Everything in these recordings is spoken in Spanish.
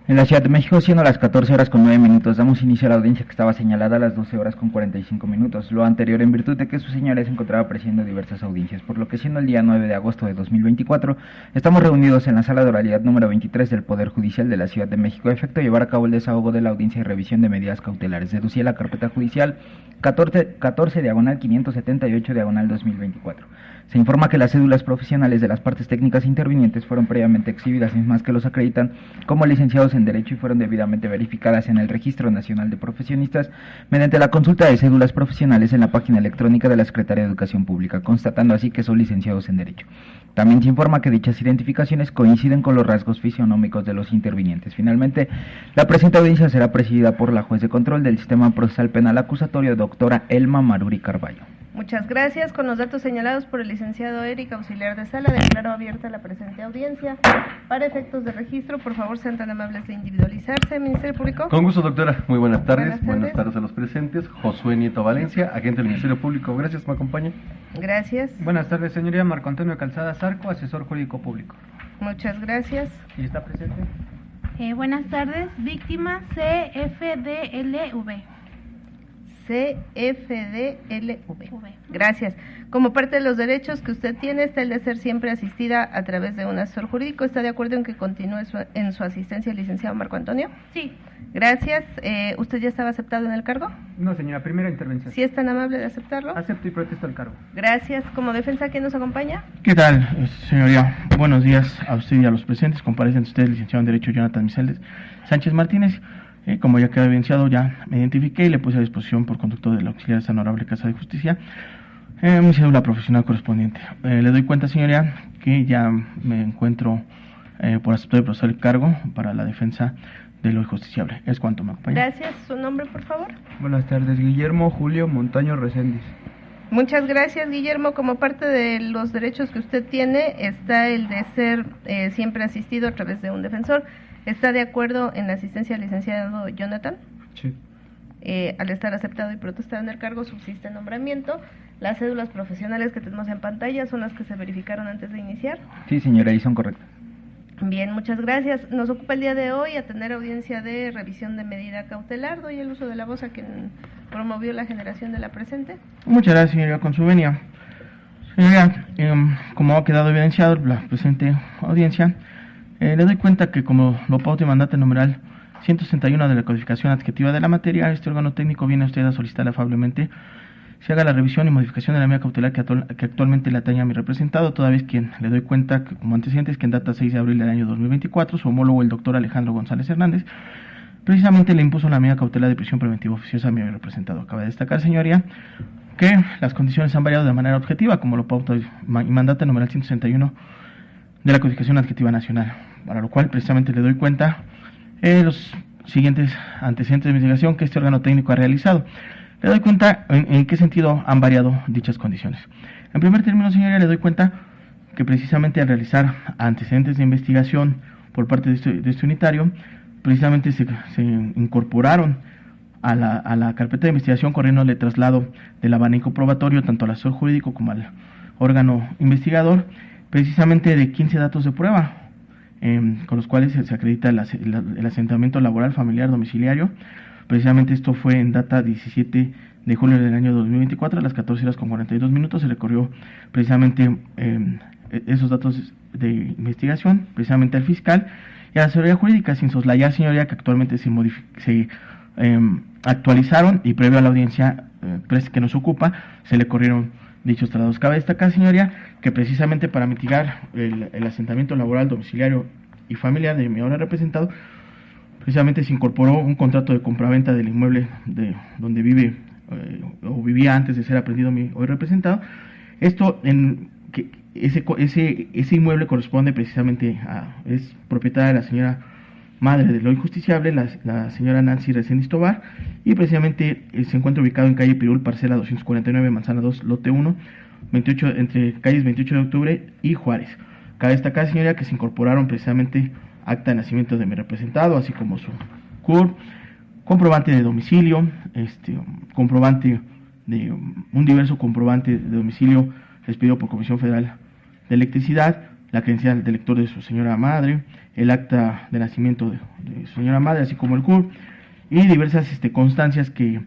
En la Ciudad de México, siendo las 14 horas con 9 minutos, damos inicio a la audiencia que estaba señalada a las 12 horas con 45 minutos, lo anterior en virtud de que su señoría se encontraba presidiendo diversas audiencias, por lo que siendo el día 9 de agosto de 2024, estamos reunidos en la sala de oralidad número 23 del Poder Judicial de la Ciudad de México, a efecto de llevar a cabo el desahogo de la audiencia de revisión de medidas cautelares, deducida la carpeta judicial 14/578/2024. Se informa que las cédulas profesionales de las partes técnicas intervinientes fueron previamente exhibidas, mismas que los acreditan como licenciados en Derecho y fueron debidamente verificadas en el Registro Nacional de Profesionistas mediante la consulta de cédulas profesionales en la página electrónica de la Secretaría de Educación Pública, constatando así que son licenciados en Derecho. También se informa que dichas identificaciones coinciden con los rasgos fisionómicos de los intervinientes. Finalmente, la presente audiencia será presidida por la juez de control del Sistema Procesal Penal Acusatorio, doctora Elma Maruri Carballo. Muchas gracias. Con los datos señalados por el licenciado Eric, auxiliar de sala, declaro abierta la presente audiencia. Para efectos de registro, por favor, sean tan amables de individualizarse. Ministerio Público. Con gusto, doctora. Muy buenas tardes. Buenas tardes. Buenas tardes a los presentes. Josué Nieto Valencia, agente del Ministerio Público. Gracias, me acompaña. Gracias. Buenas tardes, señoría. Marco Antonio Calzada Zarco, asesor jurídico público. Muchas gracias. ¿Y está presente? Buenas tardes, víctima CFDLV. CFDLV. Gracias. Como parte de los derechos que usted tiene está el de ser siempre asistida a través de un asesor jurídico. ¿Está de acuerdo en que continúe en su asistencia el licenciado Marco Antonio? Sí. Gracias. ¿Usted ya estaba aceptado en el cargo? No, señora, primera intervención. ¿Sí es tan amable de aceptarlo? Acepto y protesto el cargo. Gracias. Como defensa, ¿quién nos acompaña? ¿Qué tal, señoría? Buenos días a usted y a los presentes. Comparecen ustedes, licenciado en Derecho Jonathan Misael Sánchez Martínez. Como ya quedó evidenciado, ya me identifiqué y le puse a disposición por conducto de la auxiliar de esta honorable Casa de Justicia mi cédula profesional correspondiente. Le doy cuenta, señoría, que ya me encuentro por aceptar y procesar el cargo para la defensa de lo injusticiable. Es cuanto, me acompaña. Gracias. ¿Su nombre, por favor? Buenas tardes, Guillermo Julio Montaño Reséndiz. Muchas gracias, Guillermo. Como parte de los derechos que usted tiene está el de ser siempre asistido a través de un defensor. ¿Está de acuerdo en la asistencia del licenciado Jonathan? Sí. Al estar aceptado y protestado en el cargo, subsiste el nombramiento. Las cédulas profesionales que tenemos en pantalla son las que se verificaron antes de iniciar. Sí, señora, y son correctas. Bien, muchas gracias. Nos ocupa el día de hoy atender audiencia de revisión de medida cautelar. Doy el uso de la voz a quien promovió la generación de la presente. Muchas gracias, señoría, con su venia. Señoría, como ha quedado evidenciado la presente audiencia, le doy cuenta que como lo pauta y mandata el numeral 161 de la codificación adjetiva de la materia, este órgano técnico viene a usted a solicitar afablemente se haga la revisión y modificación de la medida cautelar que actualmente le atañe a mi representado, toda vez quien le doy cuenta que como antecedentes que en data 6 de abril del año 2024, su homólogo el doctor Alejandro González Hernández precisamente le impuso la medida cautelar de prisión preventiva oficiosa a mi representado. Cabe destacar, señoría, que las condiciones han variado de manera objetiva, como lo pauta y mandata el numeral 161 de la codificación adjetiva nacional, para lo cual precisamente le doy cuenta los siguientes antecedentes de investigación que este órgano técnico ha realizado. Le doy cuenta en qué sentido han variado dichas condiciones. En primer término, señoría, le doy cuenta que precisamente al realizar antecedentes de investigación por parte de este unitario, precisamente se incorporaron a la carpeta de investigación corriéndole traslado del abanico probatorio tanto al asesor jurídico como al órgano investigador, precisamente de 15 datos de prueba, con los cuales se acredita el asentamiento laboral, familiar, domiciliario. Precisamente esto fue en data 17 de julio del año 2024, a las 14 horas con 42 minutos, se recorrió precisamente esos datos de investigación, precisamente al fiscal y a la asesoría jurídica, sin soslayar, señoría, que actualmente se actualizaron y previo a la audiencia que nos ocupa, se le corrieron dichos traslados. Cabe destacar, señoría, que precisamente para mitigar el asentamiento laboral, domiciliario y familiar de mi ahora representado, precisamente se incorporó un contrato de compraventa del inmueble de donde vive o vivía antes de ser aprendido mi hoy representado. Esto ese inmueble corresponde precisamente es propietaria de la señora madre del hoy justiciable, la señora Nancy Reséndiz Tobar, y precisamente se encuentra ubicado en calle Pirul, parcela 249, manzana 2, lote 1, 28, entre calles 28 de octubre y Juárez. Cabe destacar, señoría, que se incorporaron precisamente acta de nacimiento de mi representado, así como su CURP, comprobante de domicilio, comprobante un diverso comprobante de domicilio expedido por Comisión Federal de Electricidad, la credencial de lector de su señora madre, el acta de nacimiento de su señora madre, así como el CUR, y diversas constancias que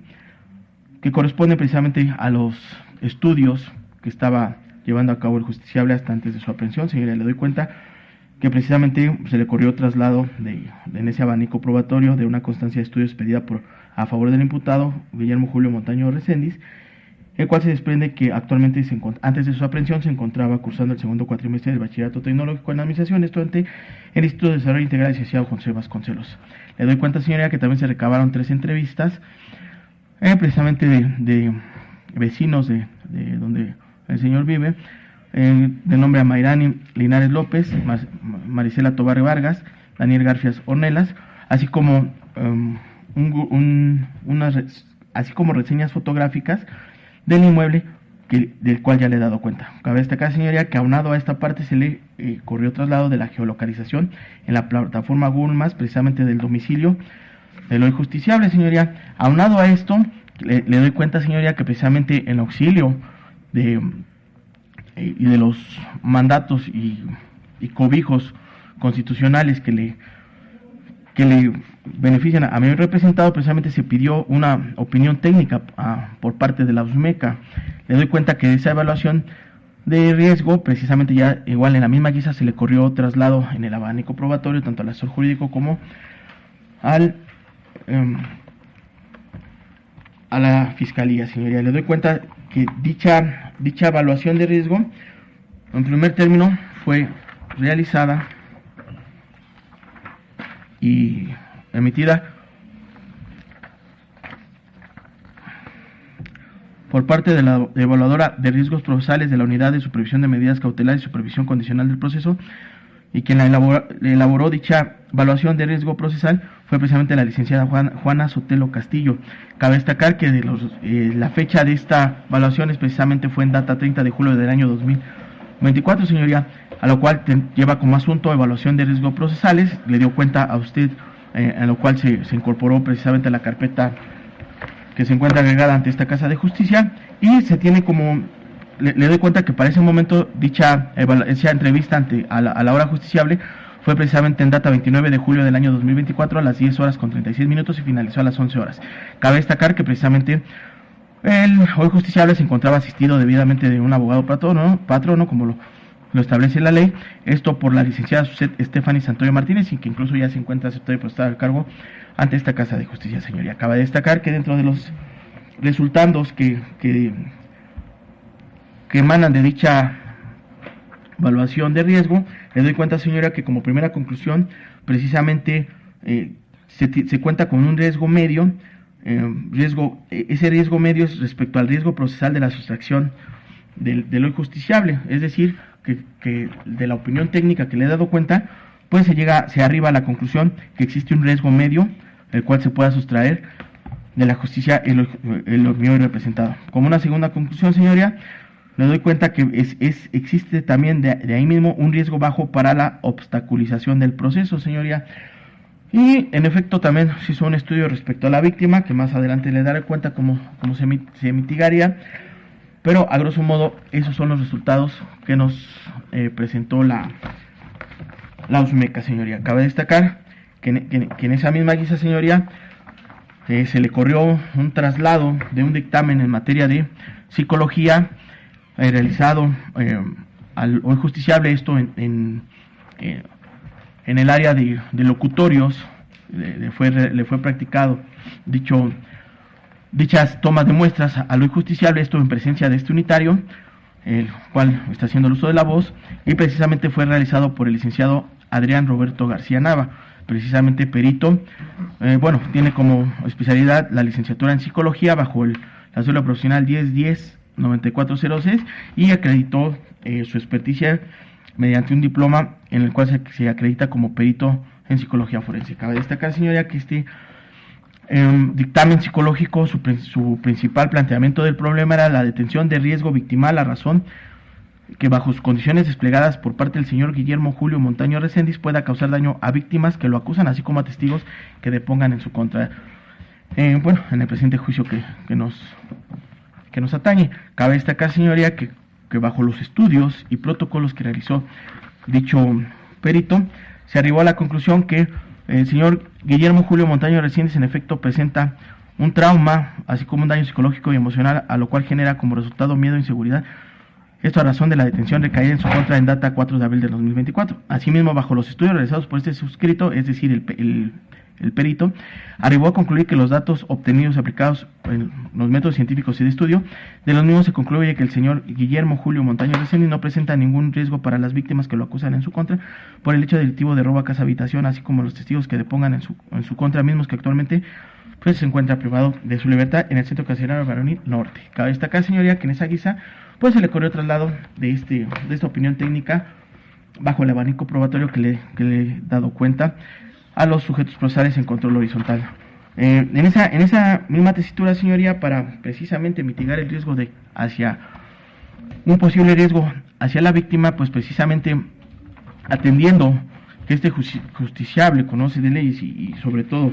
corresponden precisamente a los estudios que estaba llevando a cabo el justiciable hasta antes de su aprehensión. Señoría, le doy cuenta que precisamente se le corrió traslado en ese abanico probatorio de una constancia de estudios pedida a favor del imputado Guillermo Julio Montaño Reséndiz, el cual se desprende que actualmente, antes de su aprehensión, se encontraba cursando el segundo cuatrimestre del Bachillerato Tecnológico en Administración, esto ante el Instituto de Desarrollo Integral, licenciado José Vasconcelos. Le doy cuenta, señoría, que también se recabaron 3 entrevistas, precisamente de vecinos de donde el señor vive, de nombre a Mayrani Linares López, Marisela Tobarre Vargas, Daniel Garfias Ornelas, así como así como reseñas fotográficas del inmueble del cual ya le he dado cuenta. Cabe destacar, señoría, que aunado a esta parte se le corrió traslado de la geolocalización en la plataforma Google Maps, precisamente del domicilio del hoy justiciable, señoría. Aunado a esto, le doy cuenta, señoría, que precisamente en auxilio de los mandatos y cobijos constitucionales que le benefician a mi representado, precisamente se pidió una opinión técnica por parte de la USMECA. Le doy cuenta que de esa evaluación de riesgo, precisamente ya igual en la misma guisa se le corrió traslado en el abanico probatorio, tanto al asesor jurídico como a la fiscalía, señoría. Le doy cuenta que dicha evaluación de riesgo, en primer término, fue realizada y emitida por parte de la evaluadora de riesgos procesales de la Unidad de Supervisión de Medidas Cautelares y Supervisión Condicional del Proceso, y quien elaboró dicha evaluación de riesgo procesal fue precisamente la licenciada Juana Sotelo Castillo. Cabe destacar que la fecha de esta evaluación precisamente fue en data 30 de julio del año 2024, señoría, a lo cual lleva como asunto evaluación de riesgos procesales. Le dio cuenta a usted, a lo cual se incorporó precisamente a la carpeta que se encuentra agregada ante esta Casa de Justicia, y se tiene como, le doy cuenta que para ese momento esa entrevista a la hora justiciable fue precisamente en data 29 de julio del año 2024 a las 10 horas con 36 minutos y finalizó a las 11 horas. Cabe destacar que precisamente el hoy justiciable se encontraba asistido debidamente de un abogado patrono, como lo establece la ley, esto por la licenciada Stephanie Santoyo Martínez, y que incluso ya se encuentra aceptado y prestado al cargo ante esta Casa de Justicia, señoría. Cabe destacar que dentro de los resultandos que emanan de dicha evaluación de riesgo, le doy cuenta, señora, que como primera conclusión, precisamente se cuenta con un riesgo medio. Ese riesgo medio es respecto al riesgo procesal de la sustracción del hoy justiciable, es decir, que de la opinión técnica que le he dado cuenta, pues se arriba a la conclusión que existe un riesgo medio, el cual se pueda sustraer de la justicia el hoy representado. Como una segunda conclusión, señoría, le doy cuenta que existe también de ahí mismo un riesgo bajo para la obstaculización del proceso, señoría. Y en efecto también se hizo un estudio respecto a la víctima, que más adelante le daré cuenta cómo se mitigaría, pero a grosso modo esos son los resultados que nos presentó la USMECA, señoría. Cabe destacar que en esa misma guisa, señoría, se le corrió un traslado de un dictamen en materia de psicología realizado al hoy justiciable, esto en el área de locutorios. Le fue practicado dichas tomas de muestras al hoy justiciable, esto en presencia de este unitario, el cual está haciendo el uso de la voz, y precisamente fue realizado por el licenciado Adrián Roberto García Nava, precisamente perito. Tiene como especialidad la licenciatura en psicología bajo la cédula profesional 1010-9406, y acreditó su experticia mediante un diploma en el cual se acredita como perito en psicología forense. Cabe destacar, señoría, que este dictamen psicológico, su principal planteamiento del problema era la detención de riesgo victimal, a razón que bajo sus condiciones desplegadas por parte del señor Guillermo Julio Montaño Reséndiz pueda causar daño a víctimas que lo acusan, así como a testigos que depongan en su contra. En el presente juicio que nos atañe, cabe destacar, señoría, que bajo los estudios y protocolos que realizó dicho perito, se arribó a la conclusión que el señor Guillermo Julio Montaño Reséndiz en efecto presenta un trauma, así como un daño psicológico y emocional, a lo cual genera como resultado miedo e inseguridad. Esto a razón de la detención recaída en su contra en data 4 de abril de 2024. Asimismo, bajo los estudios realizados por este suscrito, es decir, el perito, arribó a concluir que los datos obtenidos y aplicados en los métodos científicos y de estudio de los mismos se concluye que el señor Guillermo Julio Montaño Reséndiz no presenta ningún riesgo para las víctimas que lo acusan en su contra por el hecho delictivo de robo a casa habitación, así como los testigos que depongan en su contra, mismos que actualmente pues se encuentra privado de su libertad en el Centro Carcelario Varonil Norte. Cabe destacar, señoría, que en esa guisa pues se le corrió traslado de esta opinión técnica bajo el abanico probatorio que le he dado cuenta a los sujetos procesales en control horizontal. En esa misma tesitura, señoría, para precisamente mitigar el riesgo hacia un posible riesgo hacia la víctima, pues precisamente atendiendo que este justiciable conoce de leyes y sobre todo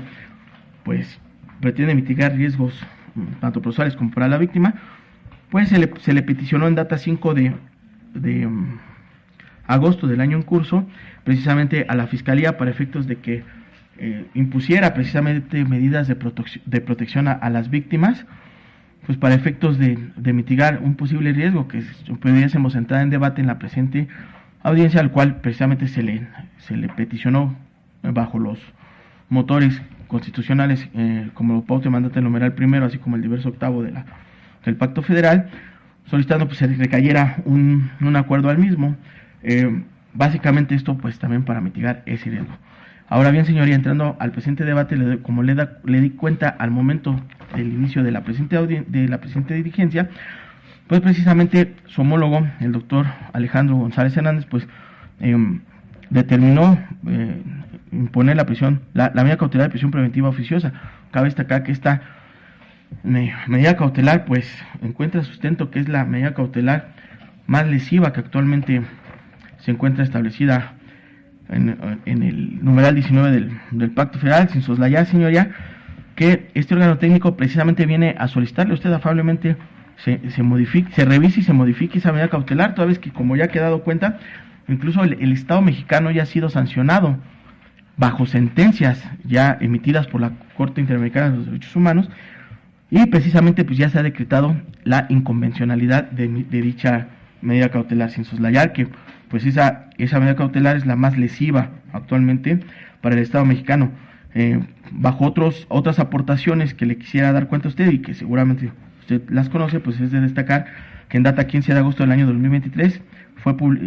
pues pretende mitigar riesgos tanto procesales como para la víctima, pues se le peticionó en data 5 de agosto del año en curso, precisamente a la Fiscalía para efectos de que impusiera precisamente medidas de protección a las víctimas, pues para efectos de mitigar un posible riesgo que pudiésemos entrar en debate en la presente audiencia, al cual precisamente se le peticionó bajo los motores constitucionales como lo pauta y mandata el numeral primero, así como el diverso octavo del Pacto Federal, solicitando pues se recayera un acuerdo al mismo. Básicamente esto pues también para mitigar ese riesgo. Ahora bien, señoría, entrando al presente debate, como le di cuenta al momento del inicio de la presente diligencia, pues precisamente su homólogo, el doctor Alejandro González Hernández, pues determinó imponer la medida cautelar de prisión preventiva oficiosa. Cabe destacar que esta medida cautelar pues encuentra sustento que es la medida cautelar más lesiva que actualmente se encuentra establecida en el numeral 19 del Pacto Federal, sin soslayar, señoría, que este órgano técnico precisamente viene a solicitarle a usted afablemente se revise y se modifique esa medida cautelar, toda vez que, como ya ha quedado cuenta, incluso el Estado mexicano ya ha sido sancionado bajo sentencias ya emitidas por la Corte Interamericana de los Derechos Humanos, y precisamente pues ya se ha decretado la inconvencionalidad de dicha medida cautelar, sin soslayar que pues esa medida cautelar es la más lesiva actualmente para el Estado mexicano. Bajo otras aportaciones que le quisiera dar cuenta a usted y que seguramente usted las conoce, pues es de destacar que en data 15 de agosto del año 2023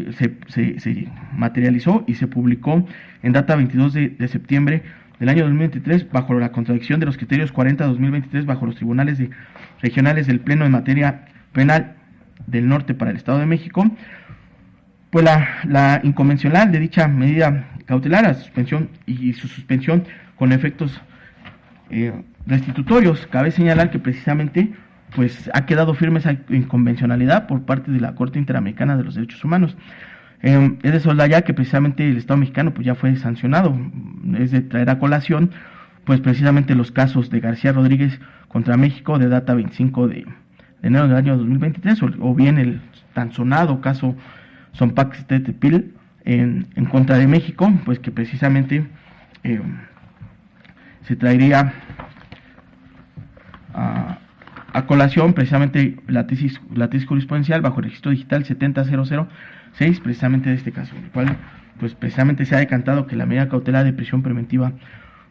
se materializó y se publicó en data 22 de septiembre del año 2023 bajo la contradicción de los criterios 40-2023 bajo los tribunales regionales del Pleno en materia penal del norte para el Estado de México, pues la inconvencional de dicha medida cautelar, la suspensión y su suspensión con efectos restitutorios. Cabe señalar que precisamente pues ha quedado firme esa inconvencionalidad por parte de la Corte Interamericana de los Derechos Humanos. Es de soslayar que precisamente el Estado mexicano pues ya fue sancionado, es de traer a colación pues precisamente los casos de García Rodríguez contra México de data 25 de enero del año 2023 o bien el tan sonado caso Sonpax Tetepil en contra de México, pues que precisamente se traería a colación precisamente la tesis jurisprudencial bajo el registro digital 70006 precisamente de este caso, en el cual pues precisamente se ha decantado que la medida cautelar de prisión preventiva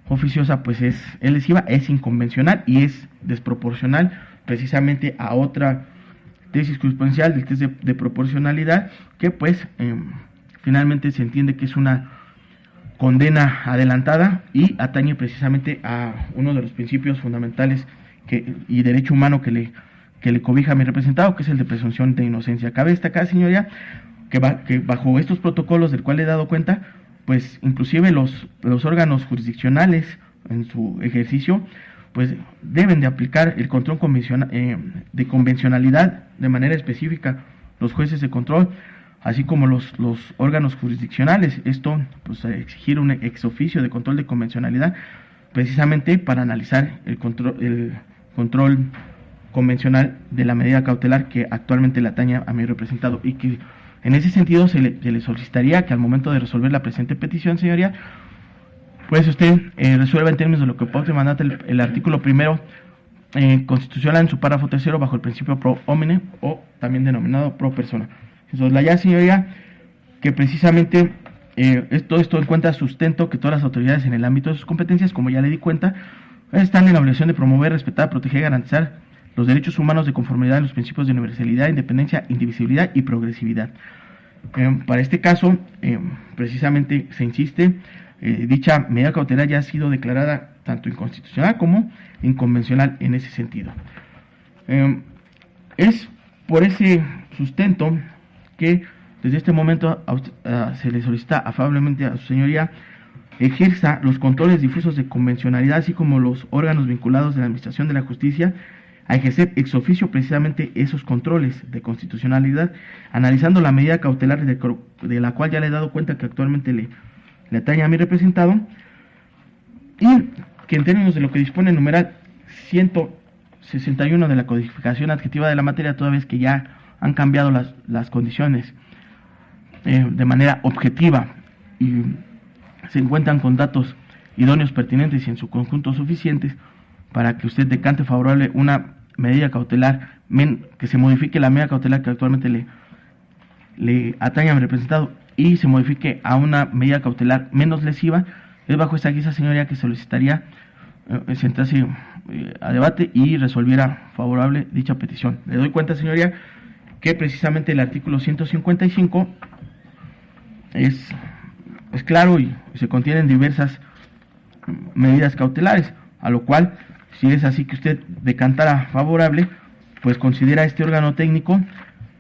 oficiosa pues es lesiva, es inconvencional y es desproporcional precisamente a otra tesis jurisprudencial del test de proporcionalidad que pues finalmente se entiende que es una condena adelantada y atañe precisamente a uno de los principios fundamentales y derecho humano que le cobija a mi representado, que es el de presunción de inocencia. Cabe destacar, señoría, que bajo estos protocolos del cual he dado cuenta, pues inclusive los órganos jurisdiccionales en su ejercicio pues deben de aplicar el control de convencionalidad de manera específica, los jueces de control, así como los órganos jurisdiccionales. Esto pues exigir un ex oficio de control de convencionalidad precisamente para analizar el control convencional de la medida cautelar que actualmente le atañe a mi representado y que En ese sentido, se le solicitaría que al momento de resolver la presente petición, señoría, pues usted resuelva en términos de lo que Pauta y mandata el artículo primero constitucional en su párrafo tercero bajo el principio pro homine o también denominado pro persona. Entonces, ya, señoría, que precisamente todo esto encuentra sustento que todas las autoridades en el ámbito de sus competencias, como ya le di cuenta, están en la obligación de promover, respetar, proteger y garantizar los derechos humanos de conformidad a los principios de universalidad, independencia, indivisibilidad y progresividad. Para este caso, precisamente se insiste, dicha medida cautelar ya ha sido declarada tanto inconstitucional como inconvencional en ese sentido. Es por ese sustento que desde este momento se le solicita afablemente a su señoría ejerza los controles difusos de convencionalidad, así como los órganos vinculados de la Administración de la Justicia, a ejercer ex oficio precisamente esos controles de constitucionalidad, analizando la medida cautelar de la cual ya le he dado cuenta que actualmente le atañe a mi representado, y que en términos de lo que dispone el numeral 161 de la codificación adjetiva de la materia, toda vez que ya han cambiado las condiciones de manera objetiva y se encuentran con datos idóneos, pertinentes y en su conjunto suficientes para que usted decante favorable una medida cautelar, que se modifique la medida cautelar que actualmente le atañe a mi representado y se modifique a una medida cautelar menos lesiva. Es bajo esta guisa, señoría, que solicitaría sentarse a debate y resolviera favorable dicha petición. Le doy cuenta, señoría, que precisamente el artículo 155 es claro y se contienen diversas medidas cautelares, a lo cual, si es así que usted decantara favorable, pues considera este órgano técnico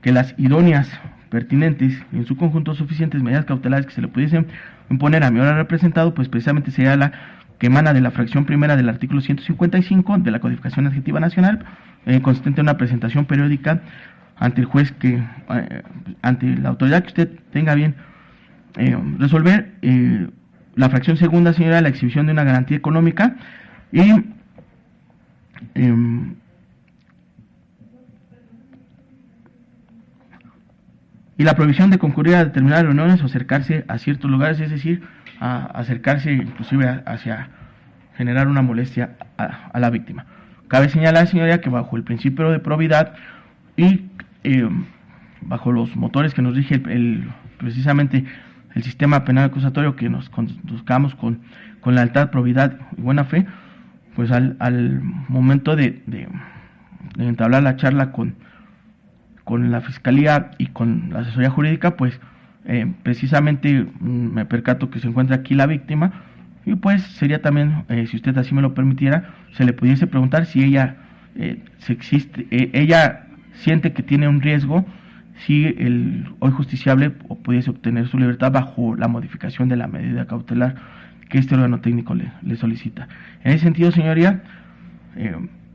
que las idóneas, pertinentes y en su conjunto suficientes medidas cautelares que se le pudiesen imponer a mi hora representado, pues precisamente sería la que emana de la fracción primera del artículo 155 de la Codificación Adjetiva Nacional, consistente en una presentación periódica ante el juez ante la autoridad que usted tenga bien resolver. La fracción segunda, señora, la exhibición de una garantía económica y la prohibición de concurrir a determinadas reuniones o acercarse a ciertos lugares, es decir, a acercarse inclusive hacia generar una molestia a la víctima. Cabe señalar, señoría, que bajo el principio de probidad y bajo los motores que nos rige precisamente el sistema penal acusatorio, que nos conduzcamos con lealtad, probidad y buena fe, pues al momento de entablar la charla con la Fiscalía y con la asesoría jurídica, pues precisamente me percato que se encuentra aquí la víctima y pues sería también, si usted así me lo permitiera, se le pudiese preguntar si ella ella siente que tiene un riesgo, si el hoy justiciable pudiese obtener su libertad bajo la modificación de la medida cautelar que este órgano técnico le solicita. En ese sentido, señoría,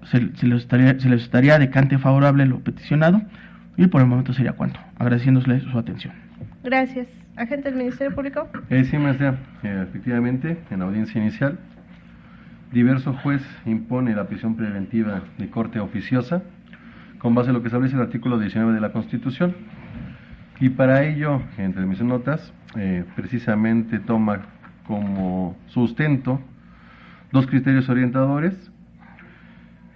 se les estaría decante favorable lo peticionado y por el momento sería cuanto, agradeciéndole su atención. Gracias. Agente del Ministerio Público. Sí, maestra, efectivamente, en la audiencia inicial, diverso juez impone la prisión preventiva de corte oficiosa con base en lo que establece el artículo 19 de la Constitución, y para ello, entre mis notas, precisamente toma como sustento dos criterios orientadores.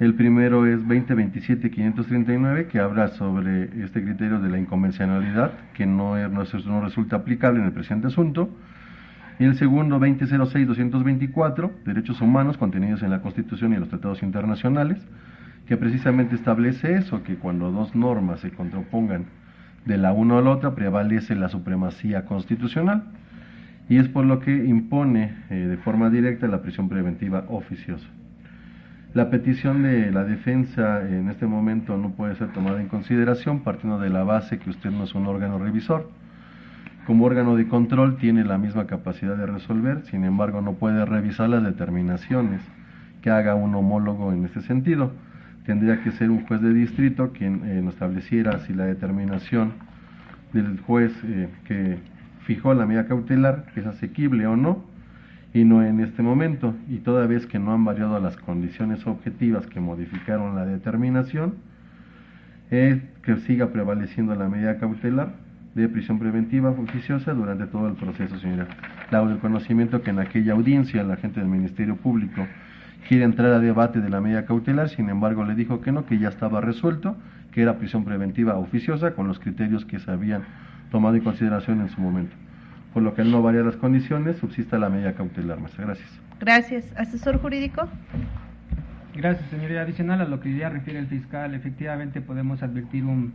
El primero es 2027-539, que habla sobre este criterio de la inconvencionalidad, que no resulta aplicable en el presente asunto. Y el segundo, 2006-224, derechos humanos contenidos en la Constitución y en los tratados internacionales, que precisamente establece eso, que cuando dos normas se contrapongan de la una a la otra, prevalece la supremacía constitucional, y es por lo que impone de forma directa la prisión preventiva oficiosa. La petición de la defensa en este momento no puede ser tomada en consideración, partiendo de la base que usted no es un órgano revisor. Como órgano de control tiene la misma capacidad de resolver, sin embargo no puede revisar las determinaciones que haga un homólogo en este sentido. Tendría que ser un juez de distrito quien nos estableciera si la determinación del juez que fijó la medida cautelar es asequible o no, y no en este momento, y toda vez que no han variado las condiciones objetivas que modificaron la determinación, que siga prevaleciendo la medida cautelar, de prisión preventiva oficiosa durante todo el proceso, señora. Le hago el conocimiento que en aquella audiencia el agente del Ministerio Público quiere entrar a debate de la medida cautelar, sin embargo le dijo que no, que ya estaba resuelto, que era prisión preventiva oficiosa con los criterios que se habían tomado en consideración en su momento. Por lo que al no variar las condiciones, subsista la medida cautelar. Muchas gracias. Gracias. Asesor jurídico. Gracias, señoría. Adicional a lo que ya refiere el fiscal, efectivamente podemos advertir un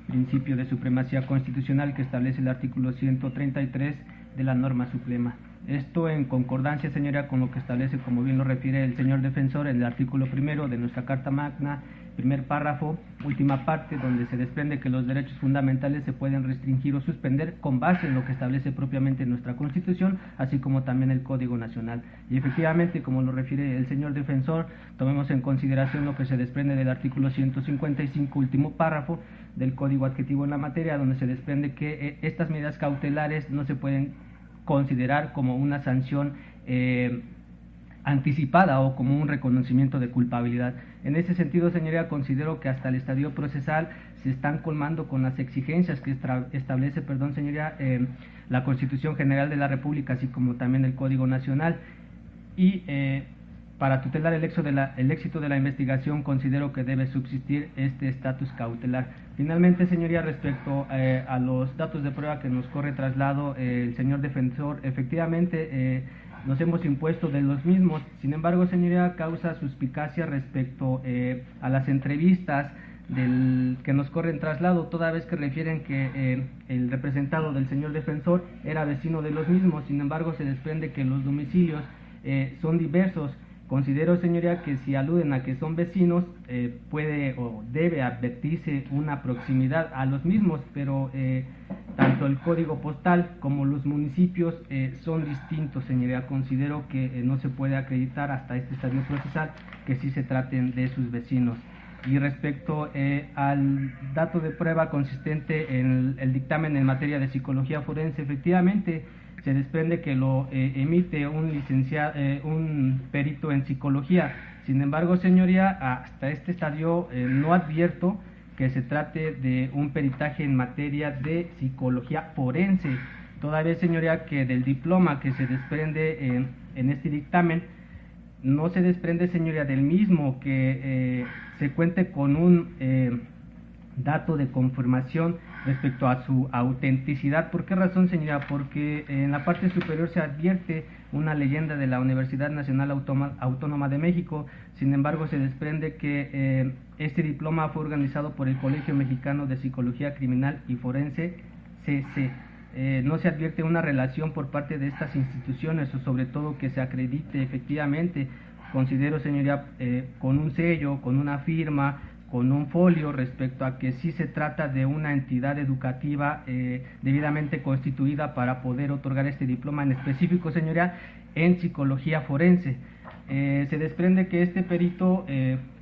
principio de supremacía constitucional que establece el artículo 133 de la norma suprema. Esto en concordancia, señoría, con lo que establece, como bien lo refiere el señor defensor, en el artículo primero de nuestra Carta Magna, primer párrafo, última parte, donde se desprende que los derechos fundamentales se pueden restringir o suspender con base en lo que establece propiamente nuestra Constitución, así como también el Código Nacional. Y efectivamente, como lo refiere el señor defensor, tomemos en consideración lo que se desprende del artículo 155, último párrafo, del Código Adjetivo en la materia, donde se desprende que estas medidas cautelares no se pueden considerar como una sanción anticipada o como un reconocimiento de culpabilidad. En ese sentido, señoría, considero que hasta el estadio procesal se están colmando con las exigencias que establece, señoría, la Constitución General de la República, así como también el Código Nacional, y para tutelar el éxito de la investigación, considero que debe subsistir este estatus cautelar. Finalmente, señoría, respecto a los datos de prueba que nos corre traslado el señor defensor, efectivamente nos hemos impuesto de los mismos. Sin embargo, señoría, causa suspicacia respecto a las entrevistas que nos corren traslado, toda vez que refieren que el representado del señor defensor era vecino de los mismos. Sin embargo, se desprende que los domicilios son diversos. Considero, señoría, que si aluden a que son vecinos, puede o debe advertirse una proximidad a los mismos, pero tanto el código postal como los municipios son distintos, señoría. Considero que no se puede acreditar hasta este estadio procesal que sí se traten de sus vecinos. Y respecto al dato de prueba consistente en el dictamen en materia de psicología forense, efectivamente se desprende que lo emite un perito en psicología. Sin embargo, señoría, hasta este estadio no advierto que se trate de un peritaje en materia de psicología forense. Toda vez, señoría, que del diploma que se desprende en este dictamen, no se desprende, señoría, del mismo que se cuente con un dato de confirmación respecto a su autenticidad. ¿Por qué razón, señora? Porque en la parte superior se advierte una leyenda de la Universidad Nacional Autónoma de México. Sin embargo, se desprende que este diploma fue organizado por el Colegio Mexicano de Psicología Criminal y Forense, CC. No se advierte una relación por parte de estas instituciones, o sobre todo que se acredite efectivamente. Considero, señoría, con un sello, con una firma, con un folio, respecto a que sí se trata de una entidad educativa debidamente constituida para poder otorgar este diploma en específico, señoría, en psicología forense. Se desprende que este perito,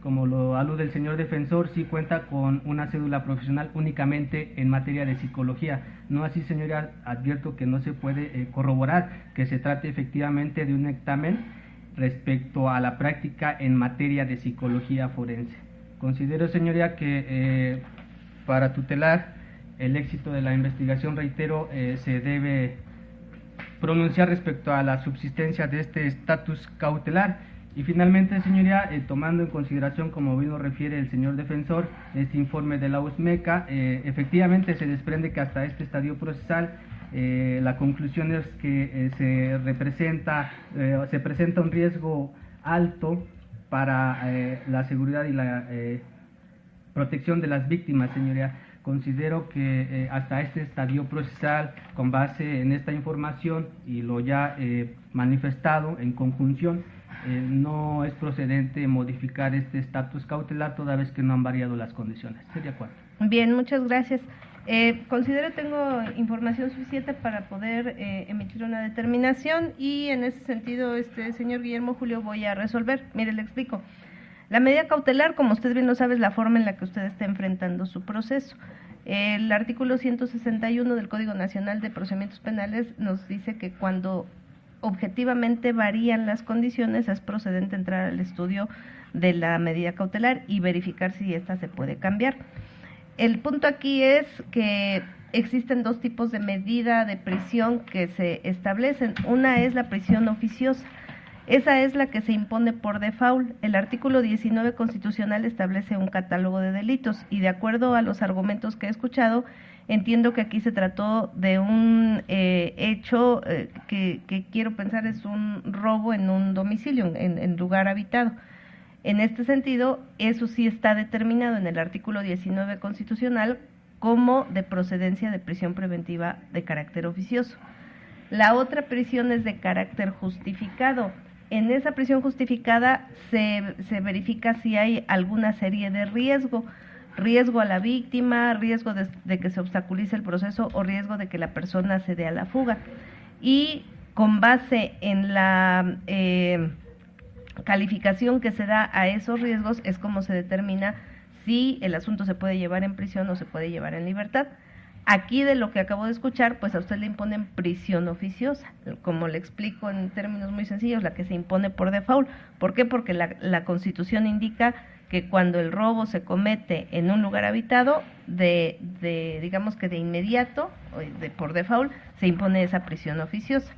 como lo alude el señor defensor, sí cuenta con una cédula profesional únicamente en materia de psicología. No así, señoría, advierto que no se puede corroborar que se trate efectivamente de un examen respecto a la práctica en materia de psicología forense. Considero, señoría, que para tutelar el éxito de la investigación, reitero, se debe pronunciar respecto a la subsistencia de este estatus cautelar. Y finalmente, señoría, tomando en consideración, como bien lo refiere el señor defensor, este informe de la USMECA, efectivamente se desprende que hasta este estadio procesal la conclusión es que se presenta un riesgo alto para la seguridad y la protección de las víctimas, señoría. Considero que hasta este estadio procesal, con base en esta información y lo ya manifestado en conjunción, no es procedente modificar este estatus cautelar toda vez que no han variado las condiciones. ¿Estoy de acuerdo? Bien, muchas gracias. Considero tengo información suficiente para poder emitir una determinación, y en ese sentido, señor Guillermo Julio, voy a resolver. Mire, le explico. La medida cautelar, como usted bien lo sabe, es la forma en la que usted está enfrentando su proceso. El artículo 161 del Código Nacional de Procedimientos Penales nos dice que cuando objetivamente varían las condiciones es procedente entrar al estudio de la medida cautelar y verificar si ésta se puede cambiar. El punto aquí es que existen dos tipos de medida de prisión que se establecen. Una es la prisión oficiosa. Esa es la que se impone por default. El artículo 19 constitucional establece un catálogo de delitos y de acuerdo a los argumentos que he escuchado, entiendo que aquí se trató de un hecho que quiero pensar es un robo en un domicilio, en lugar habitado. En este sentido, eso sí está determinado en el artículo 19 constitucional como de procedencia de prisión preventiva de carácter oficioso. La otra prisión es de carácter justificado. En esa prisión justificada se verifica si hay alguna serie de riesgo a la víctima, riesgo de que se obstaculice el proceso o riesgo de que la persona se dé a la fuga. Y con base en la calificación que se da a esos riesgos es como se determina si el asunto se puede llevar en prisión o se puede llevar en libertad. Aquí de lo que acabo de escuchar, pues a usted le imponen prisión oficiosa, como le explico en términos muy sencillos, la que se impone por default. ¿Por qué? Porque la Constitución indica que cuando el robo se comete en un lugar habitado, digamos que de inmediato, por default, se impone esa prisión oficiosa.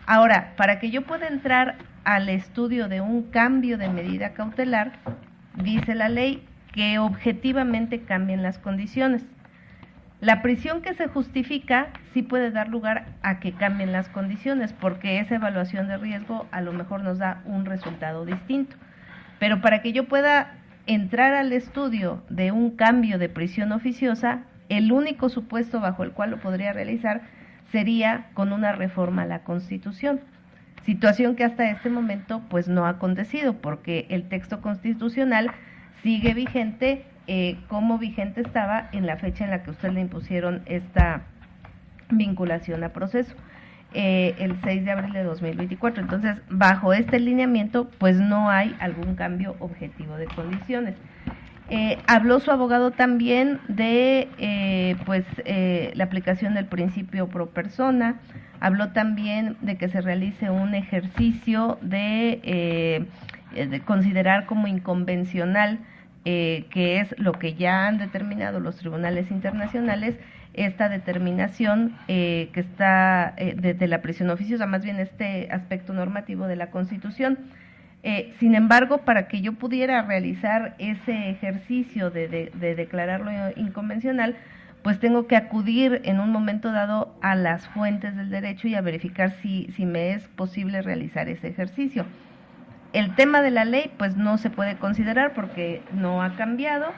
Ahora, para que yo pueda entrar al estudio de un cambio de medida cautelar, dice la ley que objetivamente cambien las condiciones. La prisión que se justifica sí puede dar lugar a que cambien las condiciones, porque esa evaluación de riesgo a lo mejor nos da un resultado distinto. Pero para que yo pueda entrar al estudio de un cambio de prisión oficiosa, el único supuesto bajo el cual lo podría realizar sería con una reforma a la Constitución. Situación que hasta este momento pues no ha acontecido, porque el texto constitucional sigue vigente como vigente estaba en la fecha en la que usted le impusieron esta vinculación a proceso, el 6 de abril de 2024. Entonces, bajo este lineamiento, pues no hay algún cambio objetivo de condiciones. Habló su abogado también de la aplicación del principio pro persona, habló también de que se realice un ejercicio de considerar como inconvencional, que es lo que ya han determinado los tribunales internacionales, esta determinación que está de la prisión oficiosa, más bien este aspecto normativo de la Constitución. Sin embargo, para que yo pudiera realizar ese ejercicio de declararlo inconvencional, pues tengo que acudir en un momento dado a las fuentes del derecho y a verificar si me es posible realizar ese ejercicio. El tema de la ley, pues no se puede considerar porque no ha cambiado.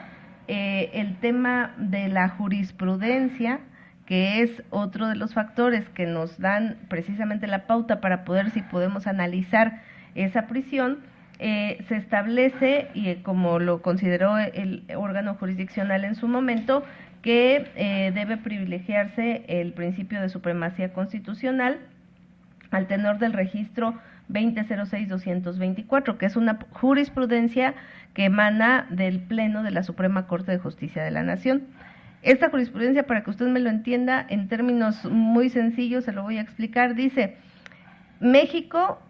El tema de la jurisprudencia, que es otro de los factores que nos dan precisamente la pauta para poder, si podemos analizar esa prisión, se establece, y como lo consideró el órgano jurisdiccional en su momento, que debe privilegiarse el principio de supremacía constitucional al tenor del registro 2006-224, que es una jurisprudencia que emana del Pleno de la Suprema Corte de Justicia de la Nación. Esta jurisprudencia, para que usted me lo entienda en términos muy sencillos, se lo voy a explicar, dice: México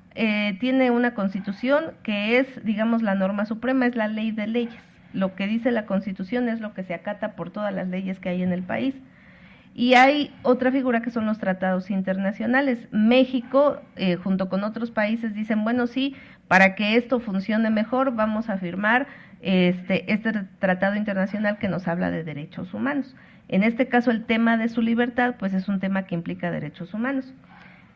tiene una constitución que es, digamos, la norma suprema, es la ley de leyes. Lo que dice la Constitución es lo que se acata por todas las leyes que hay en el país. Y hay otra figura que son los tratados internacionales. México, junto con otros países, dicen, bueno, sí, para que esto funcione mejor, vamos a firmar este tratado internacional que nos habla de derechos humanos. En este caso, el tema de su libertad, pues es un tema que implica derechos humanos.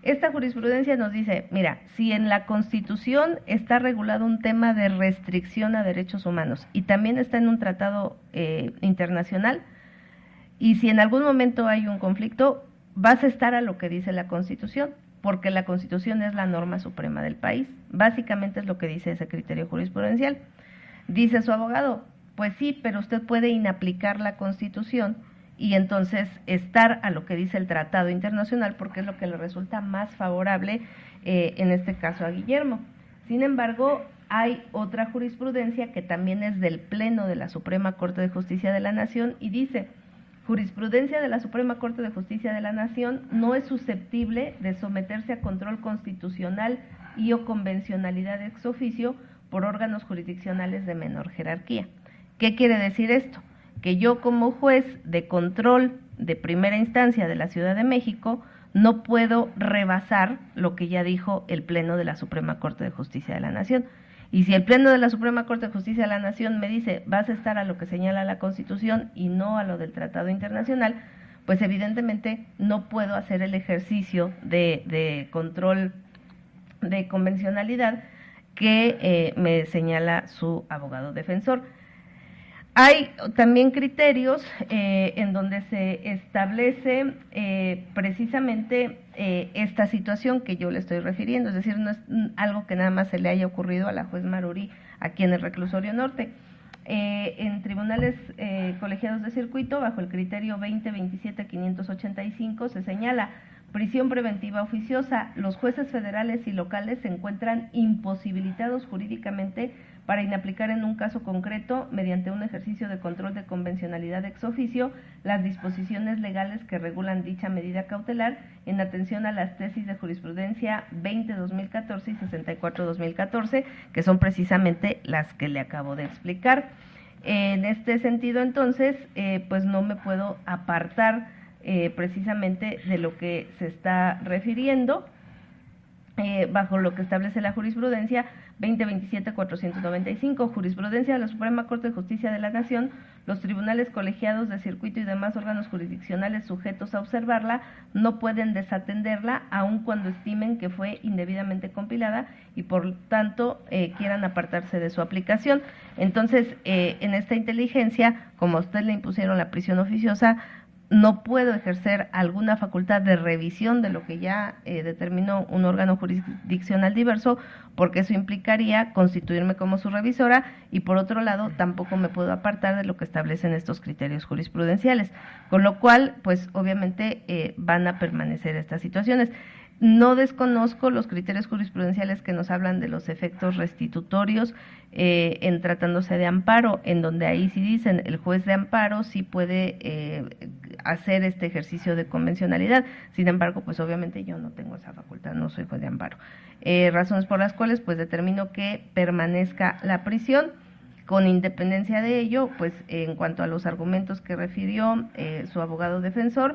Esta jurisprudencia nos dice, mira, si en la Constitución está regulado un tema de restricción a derechos humanos y también está en un tratado internacional, y si en algún momento hay un conflicto, vas a estar a lo que dice la Constitución, porque la Constitución es la norma suprema del país. Básicamente es lo que dice ese criterio jurisprudencial. Dice su abogado, pues sí, pero usted puede inaplicar la Constitución y entonces estar a lo que dice el tratado internacional, porque es lo que le resulta más favorable, en este caso a Guillermo. Sin embargo, hay otra jurisprudencia que también es del Pleno de la Suprema Corte de Justicia de la Nación y dice: jurisprudencia de la Suprema Corte de Justicia de la Nación no es susceptible de someterse a control constitucional y o convencionalidad ex oficio por órganos jurisdiccionales de menor jerarquía. ¿Qué quiere decir esto? Que yo como juez de control de primera instancia de la Ciudad de México, no puedo rebasar lo que ya dijo el Pleno de la Suprema Corte de Justicia de la Nación. Y si el Pleno de la Suprema Corte de Justicia de la Nación me dice, vas a estar a lo que señala la Constitución y no a lo del Tratado Internacional, pues evidentemente no puedo hacer el ejercicio de control de convencionalidad que me señala su abogado defensor. Hay también criterios en donde se establece precisamente esta situación que yo le estoy refiriendo, es decir, no es algo que nada más se le haya ocurrido a la juez Maruri aquí en el Reclusorio Norte. En tribunales colegiados de circuito, bajo el criterio 20-27-585, se señala prisión preventiva oficiosa. Los jueces federales y locales se encuentran imposibilitados jurídicamente para inaplicar en un caso concreto, mediante un ejercicio de control de convencionalidad ex oficio, las disposiciones legales que regulan dicha medida cautelar en atención a las tesis de jurisprudencia 20-2014 y 64-2014, que son precisamente las que le acabo de explicar. En este sentido, entonces, pues no me puedo apartar precisamente de lo que se está refiriendo, bajo lo que establece la jurisprudencia 20-27-495, jurisprudencia de la Suprema Corte de Justicia de la Nación. Los tribunales colegiados de circuito y demás órganos jurisdiccionales sujetos a observarla no pueden desatenderla, aun cuando estimen que fue indebidamente compilada y por tanto quieran apartarse de su aplicación. Entonces, en esta inteligencia, como a usted le impusieron la prisión oficiosa, no puedo ejercer alguna facultad de revisión de lo que ya determinó un órgano jurisdiccional diverso, porque eso implicaría constituirme como su revisora, y por otro lado tampoco me puedo apartar de lo que establecen estos criterios jurisprudenciales, con lo cual pues obviamente van a permanecer estas situaciones. No desconozco los criterios jurisprudenciales que nos hablan de los efectos restitutorios en tratándose de amparo, en donde ahí sí dicen el juez de amparo sí puede hacer este ejercicio de convencionalidad. Sin embargo, pues obviamente yo no tengo esa facultad, no soy juez de amparo. Razones por las cuales pues determino que permanezca la prisión. Con independencia de ello, pues en cuanto a los argumentos que refirió su abogado defensor,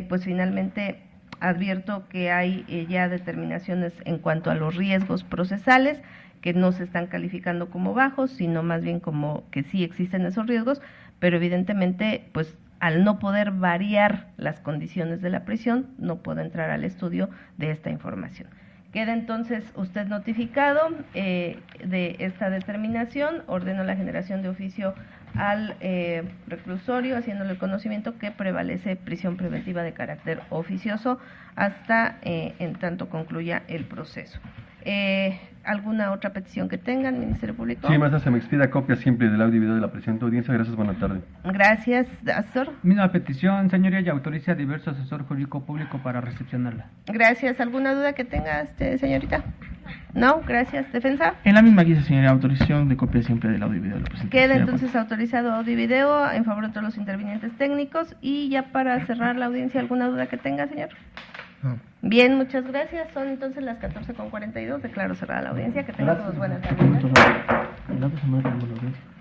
pues finalmente advierto que hay ya determinaciones en cuanto a los riesgos procesales, que no se están calificando como bajos, sino más bien como que sí existen esos riesgos, pero evidentemente, pues al no poder variar las condiciones de la prisión, no puedo entrar al estudio de esta información. Queda entonces usted notificado de esta determinación. Ordeno la generación de oficio al reclusorio, haciéndole el conocimiento que prevalece prisión preventiva de carácter oficioso hasta en tanto concluya el proceso. ¿Alguna otra petición que tengan, Ministerio Público? Sí, maestra, se me expida copia siempre del audio y video de la presente audiencia. Gracias, buena tarde. Gracias, asesor. Misma petición, señoría, y autoriza a diverso asesor jurídico público para recepcionarla. Gracias. ¿Alguna duda que tenga, señorita? No, gracias. ¿Defensa? En la misma guisa, señoría, autorización de copia siempre del audio y video de la presente. Queda entonces autorizado audio y video en favor de todos los intervinientes técnicos. Y ya para cerrar la audiencia, ¿alguna duda que tenga, señor? No. Bien, muchas gracias. Son entonces las 14:42. Declaro cerrada la audiencia. Que tengan todos buenas tardes. Gracias.